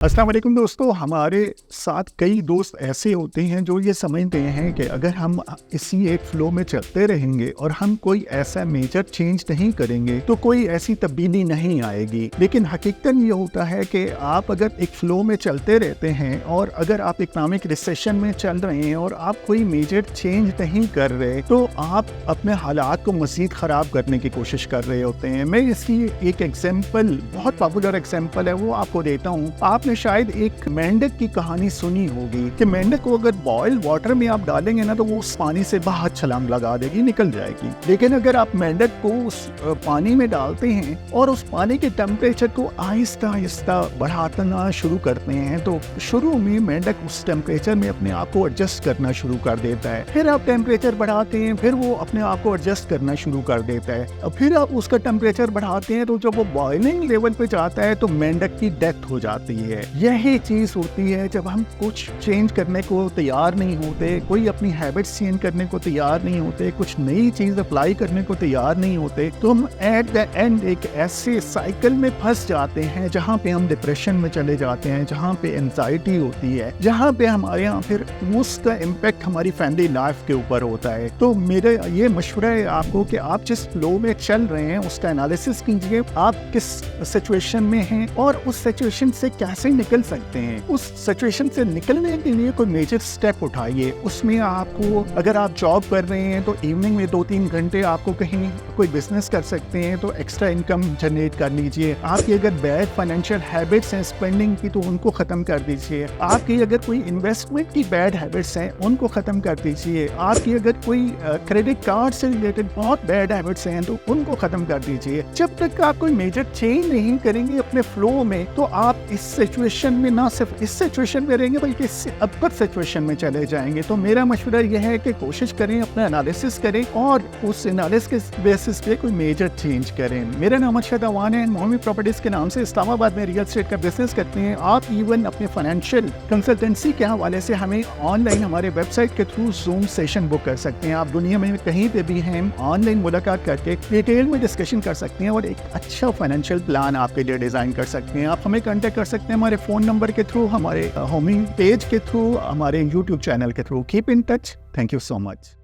अस्सलाम वालेकुम दोस्तों, हमारे साथ कई दोस्त ऐसे होते हैं जो ये समझते हैं कि अगर हम इसी एक फ़्लो में चलते रहेंगे और हम कोई ऐसा मेजर चेंज नहीं करेंगे तो कोई ऐसी तब्दीली नहीं आएगी। लेकिन हकीकतन ये होता है कि आप अगर एक फ़्लो में चलते रहते हैं और अगर आप इकनॉमिक रिसेशन में चल रहे हैं और आप कोई मेजर चेंज नहीं कर रहे तो आप अपने हालात को मज़ीद ख़राब करने की कोशिश कर रहे होते हैं। मैं इसकी एक एग्जाम्पल, बहुत पॉपुलर एग्जाम्पल है, वो आपको देता हूँ। आपने शायद एक मेंढक की कहानी सुनी होगी कि मेंढक को अगर बॉयल वाटर में आप डालेंगे ना तो वो उस पानी से बाहर छलांग लगा देगी, निकल जाएगी। लेकिन अगर आप मेंढक को उस पानी में डालते हैं और उस पानी के टेम्परेचर को आहिस्ता आहिस्ता बढ़ाना शुरू करते हैं तो शुरू में मेंढक उस टेम्परेचर में अपने आप को एडजस्ट करना शुरू कर देता है। फिर आप टेम्परेचर बढ़ाते हैं, फिर वो अपने आप को एडजस्ट करना शुरू कर देता है। फिर आप उसका टेम्परेचर बढ़ाते हैं तो जब वो बॉइलिंग लेवल पे जाता है तो मेंढक की डेथ हो जाती है। यही चीज होती है जब हम कुछ चेंज करने को तैयार नहीं होते, कोई अपनी हैबिट्स चेंज करने को तैयार नहीं होते, कुछ नई चीज अप्लाई करने को तैयार नहीं होते, तो हम एट द एंड एक ऐसे साइकिल में फंस जाते हैं जहाँ पे हम डिप्रेशन में चले जाते हैं, जहाँ पे एंजाइटी होती है, जहाँ पे हमारे यहाँ फिर उसका इम्पैक्ट हमारी फैमिली लाइफ के ऊपर होता है। तो मेरा ये मशवरा है आपको कि आप जिस फ्लो में चल रहे हैं उसका एनालिसिस कीजिए, आप किस सिचुएशन में हैं और उस सिचुएशन से कैसे निकल सकते हैं। उस सिचुएशन से निकलने के लिए कोई मेजर स्टेप उठाइए। उसमें आपको, अगर आप जॉब कर रहे हैं तो इवनिंग में 2-3 घंटे आपको कहीं कोई बिजनेस कर सकते हैं तो एक्स्ट्रा इनकम जनरेट कर लीजिए। आपकी अगर बैड फाइनेंशियल हैबिट्स हैं स्पेंडिंग की तो उनको खत्म कर दीजिए। आपकी अगर कोई इन्वेस्टमेंट की बैड हैबिट्स हैं उनको खत्म कर दीजिए। आपकी अगर कोई क्रेडिट कार्ड से रिलेटेड बहुत बैड हैबिट्स हैं तो उनको खत्म कर दीजिए। जब तक आप कोई मेजर चेंज नहीं करेंगे अपने फ्लो में तो आप इस सिचुएशन में, ना सिर्फ इस सिचुएशन में रहेंगे बल्कि इससे अबतर सिचुएशन में चले जाएंगे। तो मेरा मशवरा यह है कि कोशिश करें, अपना एनालिसिस करें और उस एनालिसिस के बेसिस पे कोई मेजर चेंज करें। मेरा नाम अरशद अवान है, मोहम्मी प्रॉपर्टीज के नाम से इस्लामाबाद में रियल एस्टेट का बिजनेस करते हैं। आप इवन अपने फाइनेंशियल कंसल्टेंसी के हवाले से हमें ऑनलाइन हमारे वेबसाइट के थ्रू जूम सेशन बुक कर सकते हैं। आप दुनिया में कहीं पे भी हैं, ऑनलाइन मुलाकात करके डिटेल में डिस्कशन कर सकते हैं और एक अच्छा फाइनेंशियल प्लान आपके लिए डिजाइन कर सकते हैं। आप हमें कांटेक्ट कर सकते हैं हमारे फोन नंबर के थ्रू, हमारे होमिंग पेज के थ्रू, हमारे यूट्यूब चैनल के through. Keep in touch. Thank you so much.